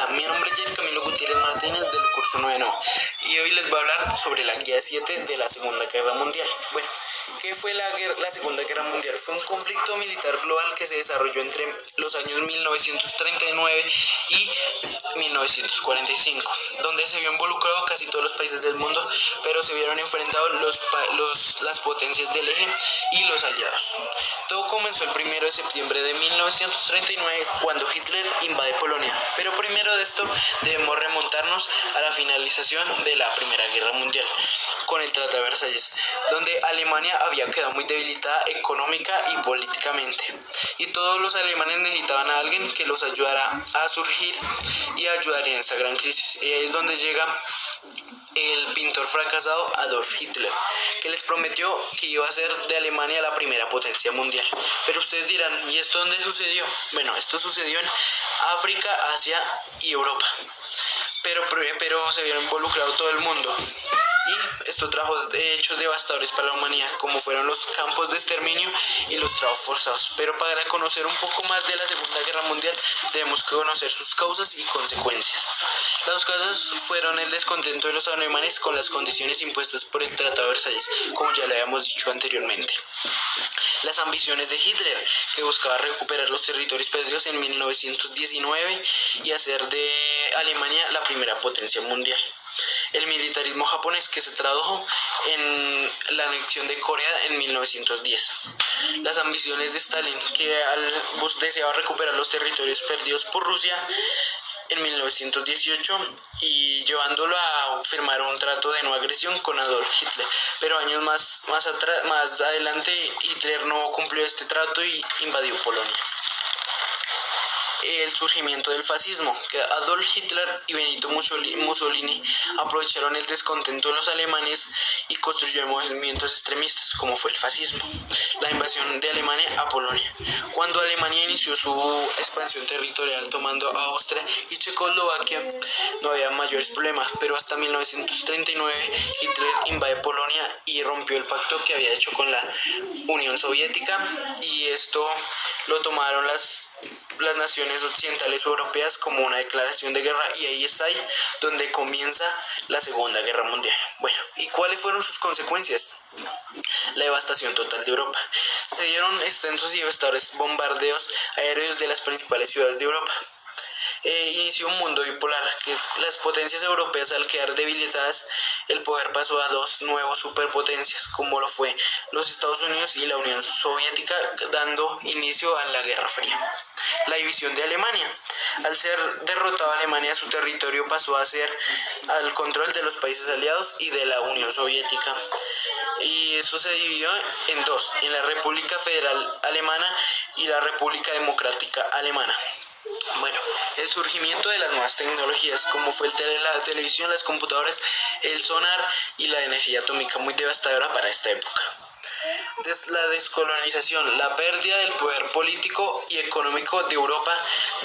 Hola, mi nombre es Jair Camilo Gutiérrez Martínez del curso 9 y hoy les voy a hablar sobre la guía 7 de la Segunda Guerra Mundial. Bueno, ¿qué fue la Segunda Guerra Mundial? Fue un conflicto militar global que se desarrolló entre los años 1939 y 1945, donde se vio involucrado casi todos los países del mundo, pero se vieron enfrentados las potencias del eje y los aliados. Todo comenzó el 1 de septiembre de 1939 cuando Hitler invade Polonia, pero primero de esto debemos remontarnos a la finalización de la Primera Guerra Mundial con el Tratado de Versalles, donde Alemania había quedado muy debilitada económica y políticamente, y todos los alemanes necesitaban a alguien que los ayudara a surgir y a ayudar en esa gran crisis. Y ahí es donde llega el pintor fracasado Adolf Hitler, que les prometió que iba a ser de Alemania la primera potencia mundial. Pero ustedes dirán, ¿y esto dónde sucedió? Bueno, esto sucedió en África, Asia y Europa, pero se vieron involucrado todo el mundo. Y esto trajo hechos devastadores para la humanidad, como fueron los campos de exterminio y los trabajos forzados. Pero para conocer un poco más de la Segunda Guerra Mundial, debemos conocer sus causas y consecuencias. Las causas fueron el descontento de los alemanes con las condiciones impuestas por el Tratado de Versalles, como ya le habíamos dicho anteriormente. Las ambiciones de Hitler, que buscaba recuperar los territorios perdidos en 1919 y hacer de Alemania la primera potencia mundial. El militarismo japonés, que se tradujo en la anexión de Corea en 1910. Las ambiciones de Stalin, que deseaba recuperar los territorios perdidos por Rusia en 1918 y llevándolo a firmar un trato de no agresión con Adolf Hitler. Pero años más adelante Hitler no cumplió este trato y invadió Polonia. El surgimiento del fascismo, que Adolf Hitler y Benito Mussolini aprovecharon el descontento de los alemanes y construyeron movimientos extremistas como fue el fascismo. La invasión de Alemania a Polonia. Cuando Alemania inició su expansión territorial tomando a Austria y Checoslovaquia, no había mayores problemas, pero hasta 1939 Hitler invade Polonia y rompió el pacto que había hecho con la Unión Soviética, y esto lo tomaron las naciones occidentales europeas como una declaración de guerra, y ahí es ahí donde comienza la Segunda Guerra Mundial. Bueno, ¿y cuáles fueron sus consecuencias? La devastación total de Europa. Se dieron extensos y devastadores bombardeos aéreos de las principales ciudades de Europa. Inició un mundo bipolar, que las potencias europeas, al quedar debilitadas, el poder pasó a dos nuevas superpotencias, como lo fue los Estados Unidos y la Unión Soviética, dando inicio a la Guerra Fría. La división de Alemania. Al ser derrotada Alemania, su territorio pasó a ser al control de los países aliados y de la Unión Soviética. Y eso se dividió en dos, en la República Federal Alemana y la República Democrática Alemana. Bueno, el surgimiento de las nuevas tecnologías, como fue la televisión, las computadoras, el sonar y la energía atómica, muy devastadora para esta época. La descolonización, la pérdida del poder político y económico de Europa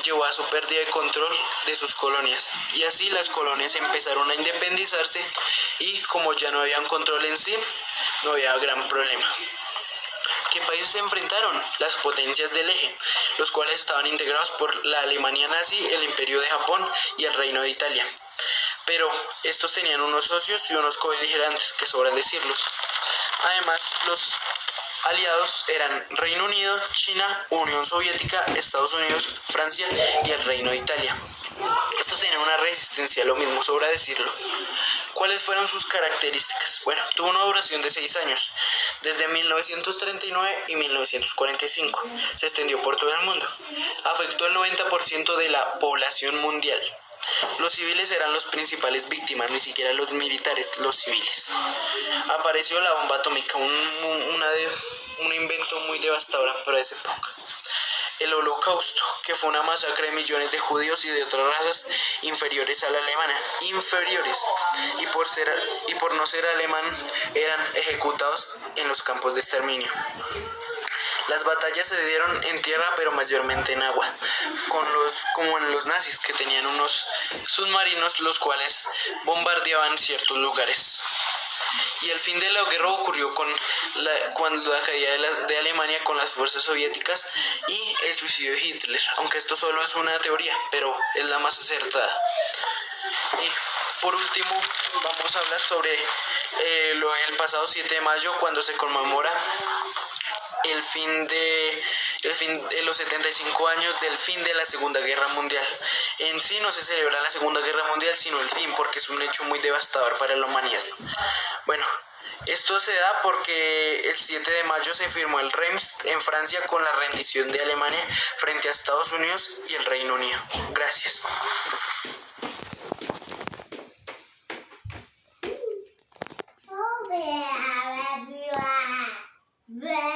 llevó a su pérdida de control de sus colonias, y así las colonias empezaron a independizarse, y como ya no había un control en sí, no había gran problema. ¿Qué países se enfrentaron? Las potencias del eje, los cuales estaban integrados por la Alemania nazi, el Imperio de Japón y el Reino de Italia. Pero estos tenían unos socios y unos cobeligerantes, que sobra decirlos. Además, los aliados eran Reino Unido, China, Unión Soviética, Estados Unidos, Francia y el Reino de Italia. Estos tenían una resistencia, lo mismo sobra decirlo. ¿Cuáles fueron sus características? Bueno, tuvo una duración de 6 años, desde 1939 y 1945. Se extendió por todo el mundo. Afectó al 90% de la población mundial. Los civiles eran los principales víctimas, ni siquiera los militares, los civiles. Apareció la bomba atómica, un invento muy devastador para esa época. El Holocausto, que fue una masacre de millones de judíos y de otras razas inferiores a la alemana, y por no ser alemán eran ejecutados en los campos de exterminio. Las batallas se dieron en tierra, pero mayormente en agua, como en los nazis, que tenían unos submarinos los cuales bombardeaban ciertos lugares. Y el fin de la guerra ocurrió cuando la caída de Alemania con las fuerzas soviéticas y el suicidio de Hitler, aunque esto solo es una teoría, pero es la más acertada. Y por último vamos a hablar sobre el pasado 7 de mayo, cuando se conmemora el fin de los 75 años del fin de la Segunda Guerra Mundial. En sí no se celebra la Segunda Guerra Mundial, sino el fin, porque es un hecho muy devastador para la humanidad. Bueno, esto se da porque el 7 de mayo se firmó el Reims en Francia con la rendición de Alemania frente a Estados Unidos y el Reino Unido. Gracias. Blah.